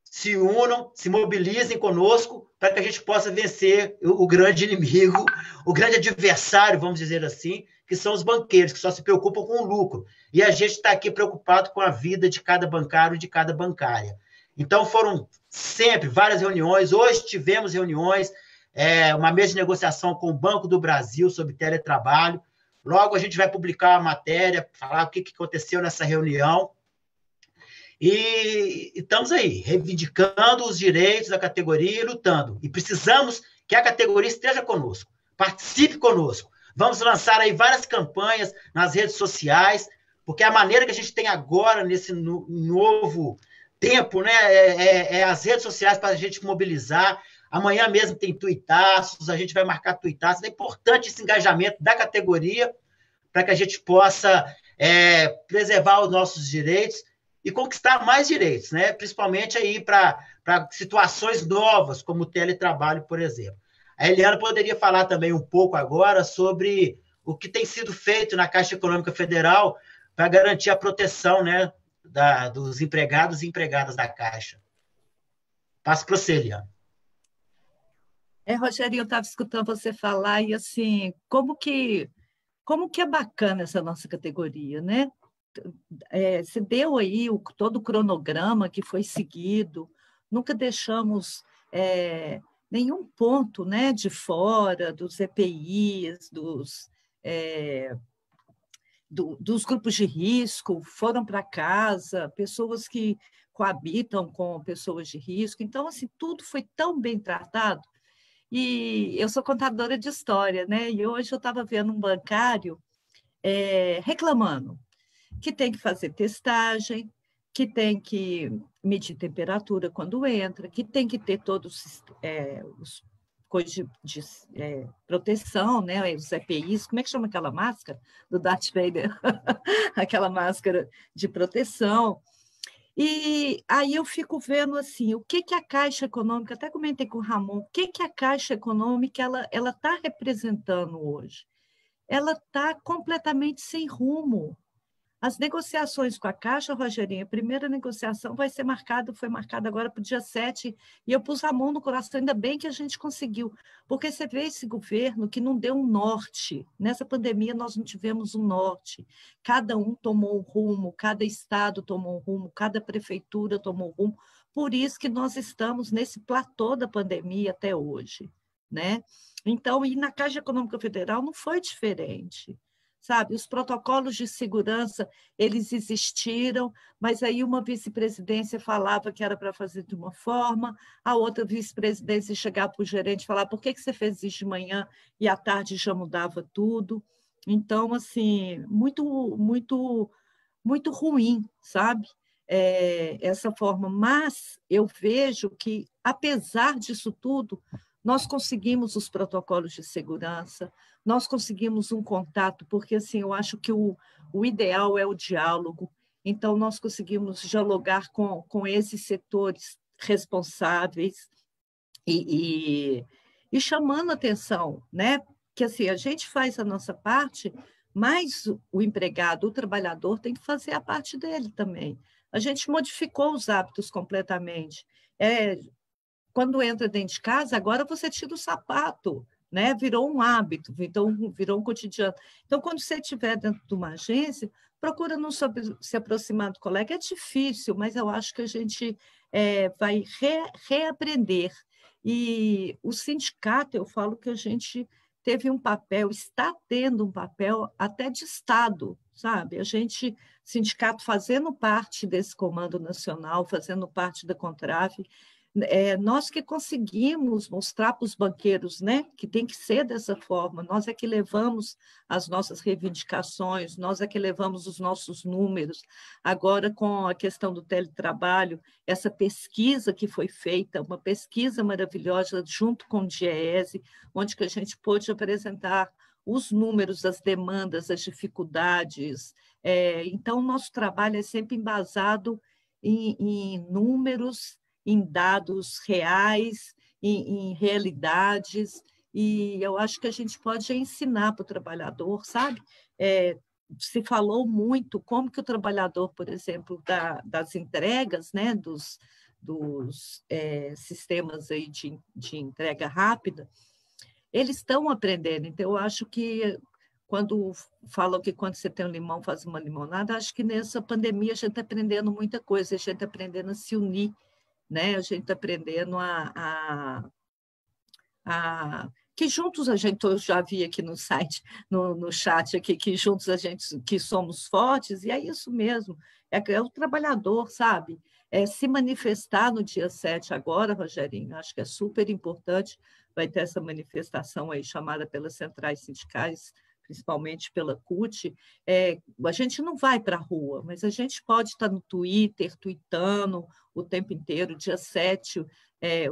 se unam, se mobilizem conosco para que a gente possa vencer o grande inimigo, o grande adversário, vamos dizer assim, que são os banqueiros, que só se preocupam com o lucro. E a gente está aqui preocupado com a vida de cada bancário e de cada bancária. Então, foram sempre várias reuniões. Hoje tivemos reuniões, uma mesa de negociação com o Banco do Brasil sobre teletrabalho. Logo, a gente vai publicar uma matéria, falar o que aconteceu nessa reunião. E estamos aí, reivindicando os direitos da categoria e lutando. E precisamos que a categoria esteja conosco, participe conosco. Vamos lançar aí várias campanhas nas redes sociais, porque a maneira que a gente tem agora, nesse novo tempo, né, as redes sociais para a gente mobilizar. Amanhã mesmo tem tuitaços, a gente vai marcar tuitaços. É importante esse engajamento da categoria para que a gente possa preservar os nossos direitos e conquistar mais direitos, né? Principalmente aí para situações novas, como o teletrabalho, por exemplo. A Eliana poderia falar também um pouco agora sobre o que tem sido feito na Caixa Econômica Federal para garantir a proteção, né, dos empregados e empregadas da Caixa. Passo para você, Eliana. Rogério, eu estava escutando você falar e, assim, como que é bacana essa nossa categoria, né? Você deu aí todo o cronograma que foi seguido, nunca deixamos nenhum ponto, né, de fora dos EPIs, dos grupos de risco, foram para casa, pessoas que coabitam com pessoas de risco. Então, assim, tudo foi tão bem tratado. E eu sou contadora de história, né? E hoje eu estava vendo um bancário reclamando que tem que fazer testagem, que tem que medir temperatura quando entra, que tem que ter todos os coisas de proteção, né? Os EPIs, como é que chama aquela máscara do Darth Vader? Aquela máscara de proteção. E aí eu fico vendo assim, o que a Caixa Econômica, até comentei com o Ramon, o que a Caixa Econômica ela está representando hoje? Ela está completamente sem rumo. As negociações com a Caixa, Rogerinho, a primeira negociação foi marcada agora para o dia 7, e eu pus a mão no coração, ainda bem que a gente conseguiu, porque você vê esse governo que não deu um norte. Nessa pandemia nós não tivemos um norte. Cada um tomou um rumo, cada estado tomou um rumo, cada prefeitura tomou um rumo. Por isso que nós estamos nesse platô da pandemia até hoje, né? Então, e na Caixa Econômica Federal não foi diferente. Sabe, os protocolos de segurança, eles existiram, mas aí uma vice-presidência falava que era para fazer de uma forma, a outra vice-presidência chegava para o gerente e falava, por que você fez isso de manhã e à tarde já mudava tudo? Então, assim, muito, muito, muito ruim, sabe? Essa forma. Mas eu vejo que, apesar disso tudo, nós conseguimos os protocolos de segurança, nós conseguimos um contato, porque assim, eu acho que o ideal é o diálogo, então nós conseguimos dialogar com esses setores responsáveis e chamando atenção, né? Que assim, a gente faz a nossa parte, mas o empregado, o trabalhador, tem que fazer a parte dele também. A gente modificou os hábitos completamente. Quando entra dentro de casa, agora você tira o sapato, né? Virou um hábito, então virou um cotidiano. Então, quando você estiver dentro de uma agência, procura não se aproximar do colega. É difícil, mas eu acho que a gente vai reaprender. E o sindicato, eu falo que a gente teve um papel, está tendo um papel até de Estado, sabe? A gente, sindicato, fazendo parte desse comando nacional, fazendo parte da Contrave, nós que conseguimos mostrar para os banqueiros, né, que tem que ser dessa forma, nós é que levamos as nossas reivindicações, nós é que levamos os nossos números. Agora, com a questão do teletrabalho, essa pesquisa que foi feita, uma pesquisa maravilhosa junto com o DIEESE, onde que a gente pôde apresentar os números, as demandas, as dificuldades. Então, o nosso trabalho é sempre embasado em números, em dados reais, em realidades, e eu acho que a gente pode ensinar para o trabalhador, sabe? Se falou muito como que o trabalhador, por exemplo, das entregas, né, dos sistemas aí de entrega rápida, eles estão aprendendo. Então, eu acho que quando falam que quando você tem um limão, faz uma limonada, acho que nessa pandemia a gente está aprendendo muita coisa, a gente está aprendendo a se unir, né? A gente está aprendendo que juntos a gente, eu já vi aqui no site, no chat aqui, que juntos a gente, que somos fortes, e é isso mesmo, é o trabalhador, sabe? Se manifestar no dia 7 agora, Rogerinho, acho que é super importante, vai ter essa manifestação aí chamada pelas centrais sindicais, principalmente pela CUT, a gente não vai para a rua, mas a gente pode estar no Twitter, tweetando o tempo inteiro. Dia 7,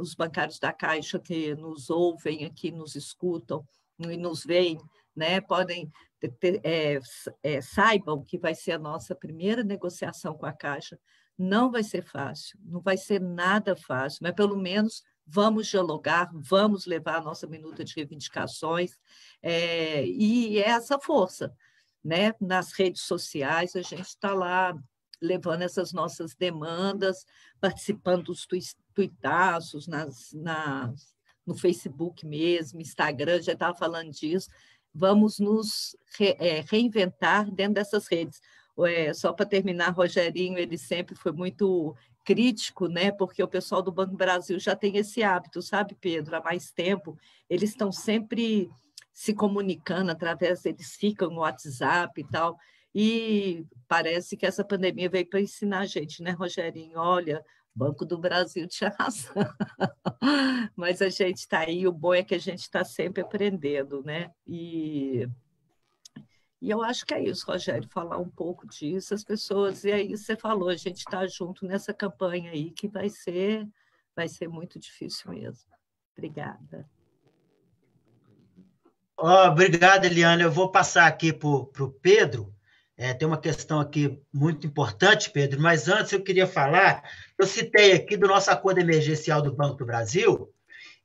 os bancários da Caixa que nos ouvem aqui, nos escutam e nos veem, né, podem saibam que vai ser a nossa primeira negociação com a Caixa. Não vai ser fácil, não vai ser nada fácil, mas pelo menos vamos dialogar, vamos levar a nossa minuta de reivindicações, e essa força, né? Nas redes sociais, a gente está lá levando essas nossas demandas, participando dos tuitaços, no Facebook mesmo, Instagram, já estava falando disso, vamos nos reinventar dentro dessas redes. Só para terminar, Rogerinho, ele sempre foi muito crítico, né? Porque o pessoal do Banco Brasil já tem esse hábito, sabe, Pedro? Há mais tempo, eles estão sempre se comunicando através, eles ficam no WhatsApp e tal, e parece que essa pandemia veio para ensinar a gente, né, Rogerinho? Olha, Banco do Brasil tinha razão, mas a gente está aí, o bom é que a gente está sempre aprendendo, né? E eu acho que é isso, Rogério, falar um pouco disso, as pessoas, e aí você falou, a gente está junto nessa campanha aí, que vai ser muito difícil mesmo. Obrigada. Obrigado, Eliana. Eu vou passar aqui para o Pedro. Tem uma questão aqui muito importante, Pedro, mas antes eu queria falar, eu citei aqui do nosso acordo emergencial do Banco do Brasil,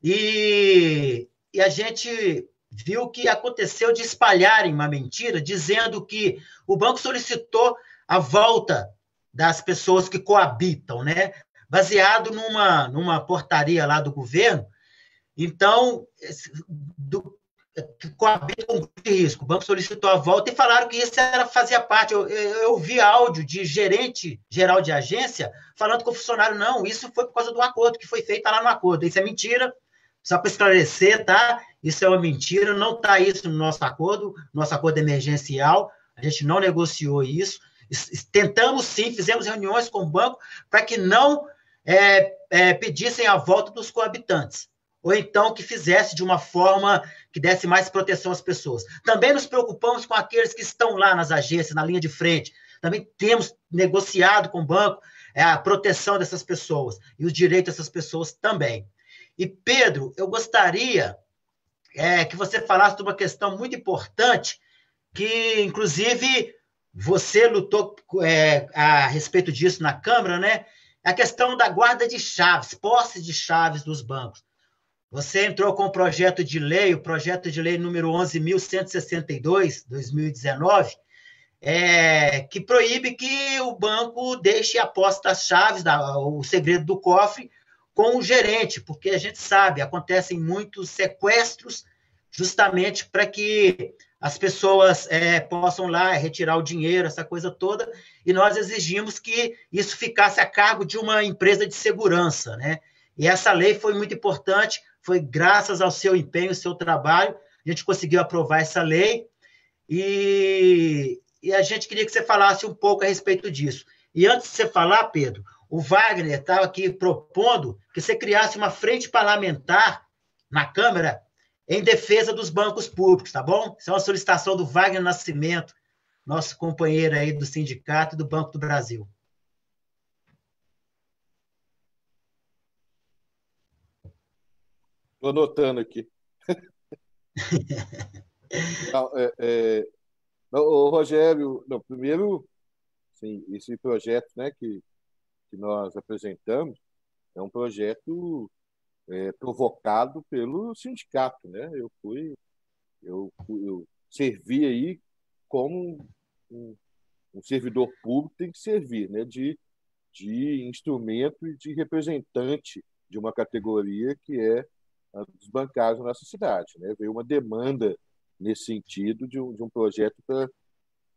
e a gente viu que aconteceu de espalharem uma mentira, dizendo que o banco solicitou a volta das pessoas que coabitam, né? Baseado numa portaria lá do governo. Então, coabita com risco. O banco solicitou a volta e falaram que isso fazia parte. Eu vi áudio de gerente geral de agência falando com o funcionário, não, isso foi por causa do acordo que foi feito, está lá no acordo. Isso é mentira. Só para esclarecer, tá? Isso é uma mentira, não está isso no nosso acordo emergencial, a gente não negociou isso. Tentamos sim, fizemos reuniões com o banco para que não pedissem a volta dos coabitantes, ou então que fizesse de uma forma que desse mais proteção às pessoas. Também nos preocupamos com aqueles que estão lá nas agências, na linha de frente. Também temos negociado com o banco a proteção dessas pessoas e os direitos dessas pessoas também. E, Pedro, eu gostaria que você falasse de uma questão muito importante, que, inclusive, você lutou a respeito disso na Câmara, né? A questão da guarda de chaves, posse de chaves dos bancos. Você entrou com o projeto de lei, o projeto de lei número 11.162, 2019, que proíbe que o banco deixe a posse das chaves, o segredo do cofre, com o gerente, porque a gente sabe, acontecem muitos sequestros justamente para que as pessoas possam lá retirar o dinheiro, essa coisa toda, e nós exigimos que isso ficasse a cargo de uma empresa de segurança, né? E essa lei foi muito importante, foi graças ao seu empenho, ao seu trabalho, a gente conseguiu aprovar essa lei, e a gente queria que você falasse um pouco a respeito disso. E antes de você falar, Pedro, o Wagner estava aqui propondo que você criasse uma frente parlamentar na Câmara em defesa dos bancos públicos, tá bom? Isso é uma solicitação do Wagner Nascimento, nosso companheiro aí do sindicato e do Banco do Brasil. Estou anotando aqui. Não, Rogério, não, primeiro, sim, esse projeto, né, que nós apresentamos é um projeto provocado pelo sindicato, né? Eu servi aí como um servidor público tem que servir, né? De instrumento e de representante de uma categoria que é a dos bancários na nossa cidade, né? Veio uma demanda nesse sentido de um projeto para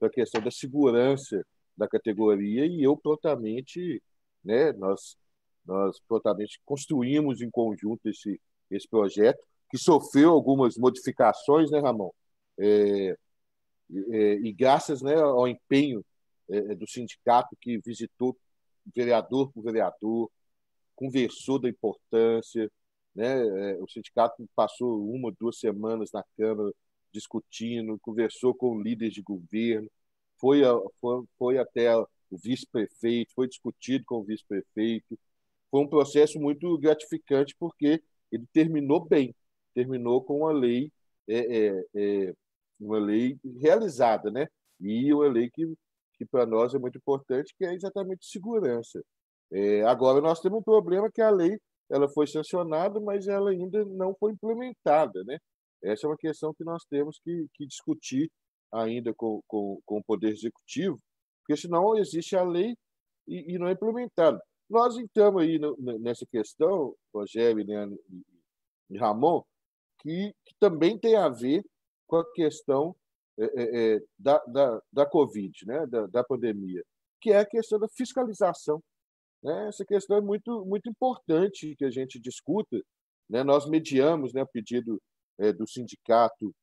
a questão da segurança da categoria e eu prontamente, né? Nós prontamente construímos em conjunto esse projeto que sofreu algumas modificações, né, Ramon? E graças, né, ao empenho do sindicato que visitou vereador por vereador, conversou da importância, né? O sindicato passou 1, 2 semanas na Câmara discutindo, conversou com líderes de governo, foi até o vice-prefeito, foi discutido com o vice-prefeito. Foi um processo muito gratificante porque ele terminou bem, terminou com uma lei realizada, né? E uma lei que para nós é muito importante, que é exatamente segurança. Agora, nós temos um problema que a lei ela foi sancionada, mas ela ainda não foi implementada, né? Essa é uma questão que nós temos que discutir ainda com o Poder Executivo, porque senão existe a lei e não é implementada. Nós entramos aí nessa questão, Rogério, né, e Ramon, que também tem a ver com a questão da Covid, né, da pandemia, que é a questão da fiscalização, né? Essa questão é muito, muito importante que a gente discuta, né? Nós mediamos, né, o pedido do sindicato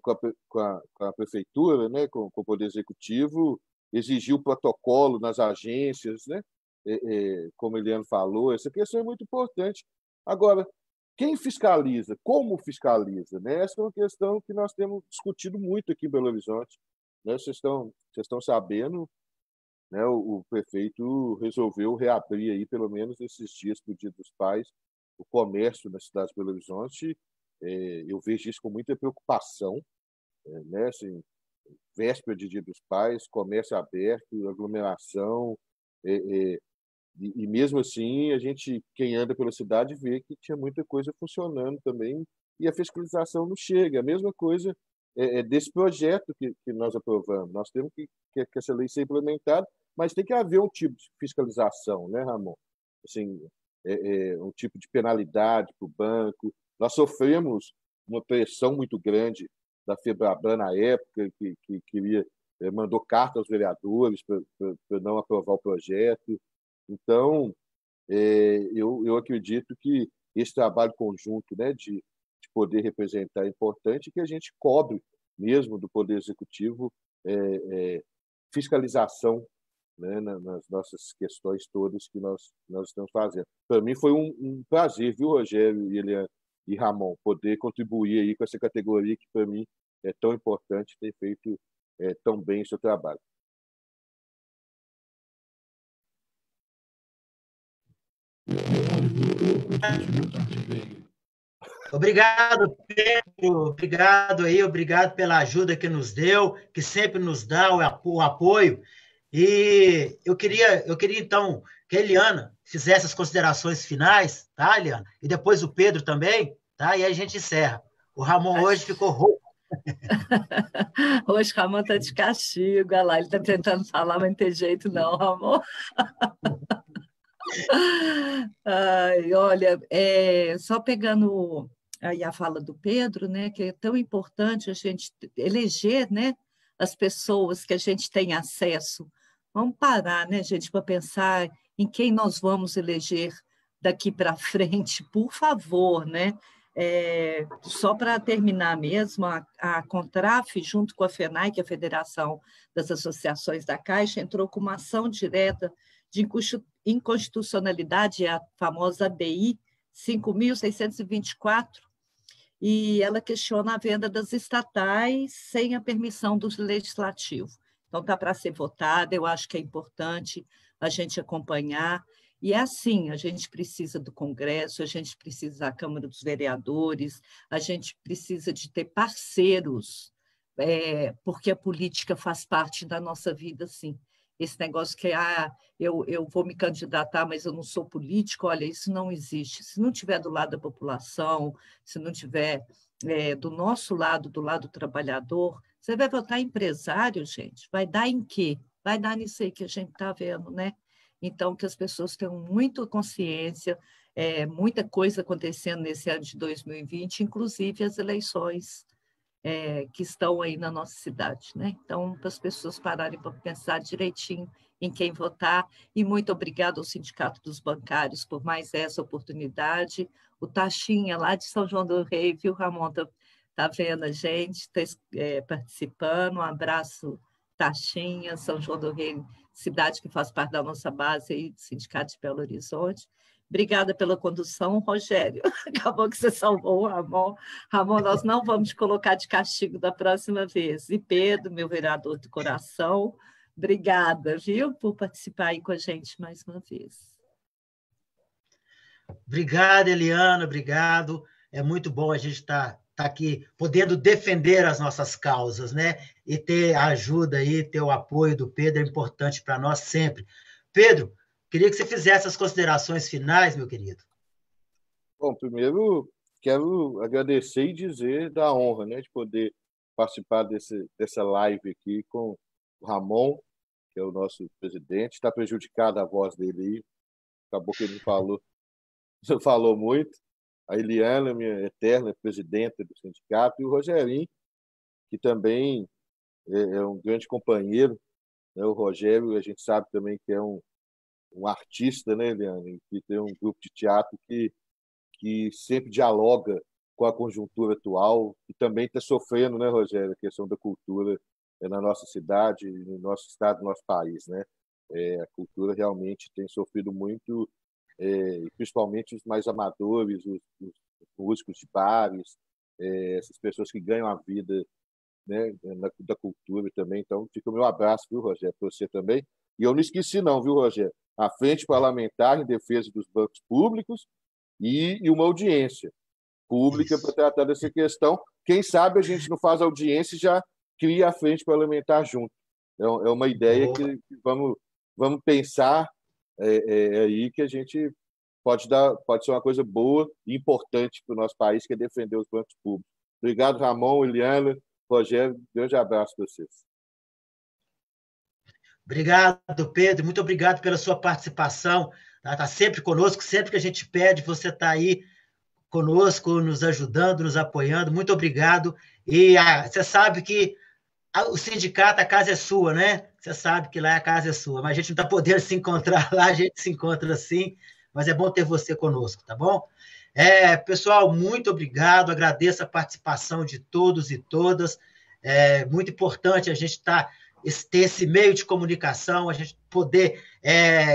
com a prefeitura, né, com o Poder Executivo, exigiu protocolo nas agências, né? Como o Eliano falou, essa questão é muito importante. Agora, quem fiscaliza? Como fiscaliza? Né? Essa é uma questão que nós temos discutido muito aqui em Belo Horizonte. Né? Vocês estão sabendo, né? O prefeito resolveu reabrir aí, pelo menos esses dias para o Dia dos Pais, o comércio na cidade de Belo Horizonte. Eu vejo isso com muita preocupação, né? Assim, véspera de Dia dos Pais, comércio aberto, aglomeração, e mesmo assim, quem anda pela cidade, vê que tinha muita coisa funcionando também e a fiscalização não chega. A mesma coisa desse projeto que nós aprovamos. Nós temos que essa lei ser implementada, mas tem que haver um tipo de fiscalização, né, Ramon? Assim, um tipo de penalidade para o banco. Nós sofremos uma pressão muito grande da FEBRABAN na época, que queria mandou carta aos vereadores para não aprovar o projeto. Então, eu acredito que esse trabalho conjunto, né, de poder representar é importante, que a gente cobre mesmo do Poder Executivo fiscalização, né, nas nossas questões todas que nós estamos fazendo. Para mim foi um prazer, viu, Rogério e Eliane e Ramon, poder contribuir aí com essa categoria que para mim é tão importante, ter feito tão bem o seu trabalho. Continua, Tarde. Obrigado, Pedro. Obrigado pela ajuda que nos deu, que sempre nos dá o apoio. E eu queria, então, que a Eliana fizesse as considerações finais, tá, Eliana? E depois o Pedro também, tá? E aí a gente encerra. O Ramon hoje ficou rouco. Hoje o Ramon está de castigo, olha lá, ele está tentando falar, mas não tem jeito não, Ramon. Ai, olha, só pegando aí a fala do Pedro, né, que é tão importante a gente eleger, né, as pessoas que a gente tem acesso. Vamos parar, né, gente, para pensar em quem nós vamos eleger daqui para frente, por favor, né? Só para terminar mesmo, a Contraf, junto com a FENAI, que é a Federação das Associações da Caixa, entrou com uma ação direta de inconstitucionalidade, a famosa ADI 5.624, e ela questiona a venda das estatais sem a permissão do legislativo. Então, está para ser votada, eu acho que é importante a gente acompanhar. E é assim, a gente precisa do Congresso, a gente precisa da Câmara dos Vereadores, a gente precisa de ter parceiros, porque a política faz parte da nossa vida, sim. Esse negócio que eu vou me candidatar, mas eu não sou político, olha, isso não existe. Se não tiver do lado da população, se não tiver do nosso lado, do lado do trabalhador, você vai votar empresário, gente? Vai dar em quê? Vai dar nisso aí que a gente está vendo, né? Então, que as pessoas tenham muita consciência, muita coisa acontecendo nesse ano de 2020, inclusive as eleições que estão aí na nossa cidade, né? Então, para as pessoas pararem para pensar direitinho em quem votar. E muito obrigada ao Sindicato dos Bancários por mais essa oportunidade. O Taxinha, lá de São João do Rei, viu, Ramon? Tá vendo a gente, está participando. Um abraço, Taxinha, São João do Rei, cidade que faz parte da nossa base aí, do Sindicato de Belo Horizonte. Obrigada pela condução, Rogério. Acabou que você salvou o Ramon. Ramon, nós não vamos te colocar de castigo da próxima vez. E Pedro, meu vereador do coração, obrigada, viu, por participar aí com a gente mais uma vez. Obrigado, Eliana, obrigado. É muito bom a gente estar aqui podendo defender as nossas causas, né? E ter a ajuda aí, ter o apoio do Pedro é importante para nós sempre. Pedro, queria que você fizesse as considerações finais, meu querido. Bom, primeiro quero agradecer e dizer da honra, né, de poder participar dessa live aqui com o Ramon, que é o nosso presidente. Está prejudicada a voz dele aí, acabou que ele não falou muito. A Eliana, minha eterna presidenta do sindicato, e o Rogerinho, que também é um grande companheiro, né? O Rogério, a gente sabe também que é um artista, né, Eliana, que tem um grupo de teatro que sempre dialoga com a conjuntura atual, e também está sofrendo, né, Rogério, a questão da cultura na nossa cidade, no nosso estado, no nosso país, né? A cultura realmente tem sofrido muito, principalmente os mais amadores, os músicos de bares, essas pessoas que ganham a vida, né, da cultura também. Então, fica o meu abraço, viu, Rogério, para você também. E eu não esqueci não, viu, Rogério? A Frente Parlamentar em Defesa dos Bancos Públicos e uma audiência pública para tratar dessa questão. Quem sabe a gente não faz audiência e já cria a Frente Parlamentar junto. É uma ideia que vamos pensar aí, que a gente pode ser uma coisa boa e importante para o nosso país, que é defender os bancos públicos. Obrigado, Ramon, Eliana, Rogério, grande abraço para vocês. Obrigado, Pedro, muito obrigado pela sua participação. Está sempre conosco, sempre que a gente pede, você está aí conosco, nos ajudando, nos apoiando. Muito obrigado. E você sabe que o sindicato, a casa é sua, né? Você sabe que lá a casa é sua, mas a gente não está podendo se encontrar lá, a gente se encontra sim, mas é bom ter você conosco, tá bom? Pessoal, muito obrigado, agradeço a participação de todos e todas. É muito importante a gente ter esse meio de comunicação, a gente poder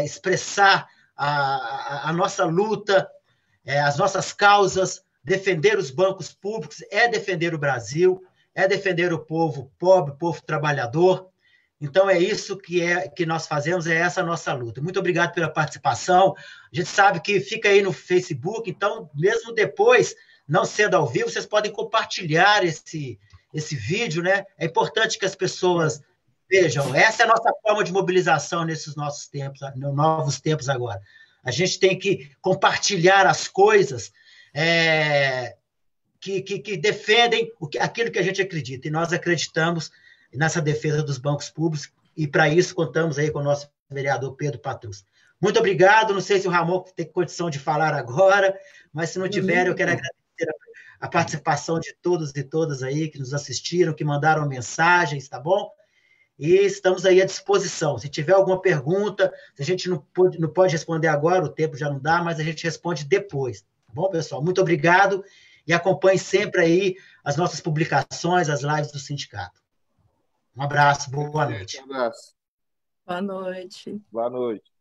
expressar a nossa luta, as nossas causas, defender os bancos públicos, defender o Brasil, defender o povo pobre, o povo trabalhador. Então, é isso que nós fazemos, é essa a nossa luta. Muito obrigado pela participação. A gente sabe que fica aí no Facebook, então, mesmo depois, não sendo ao vivo, vocês podem compartilhar esse vídeo, né? É importante que as pessoas vejam. Essa é a nossa forma de mobilização nesses nossos tempos, novos tempos agora. A gente tem que compartilhar as coisas que defendem aquilo que a gente acredita. E nós acreditamos nessa defesa dos bancos públicos, e para isso contamos aí com o nosso vereador Pedro Patrus. Muito obrigado, não sei se o Ramon tem condição de falar agora, mas se não tiver, eu quero agradecer a participação de todos e todas aí que nos assistiram, que mandaram mensagens, tá bom? E estamos aí à disposição. Se tiver alguma pergunta, se a gente não pode responder agora, o tempo já não dá, mas a gente responde depois, tá bom, pessoal? Muito obrigado e acompanhe sempre aí as nossas publicações, as lives do sindicato. Um abraço, boa noite. Um abraço. Boa noite. Boa noite.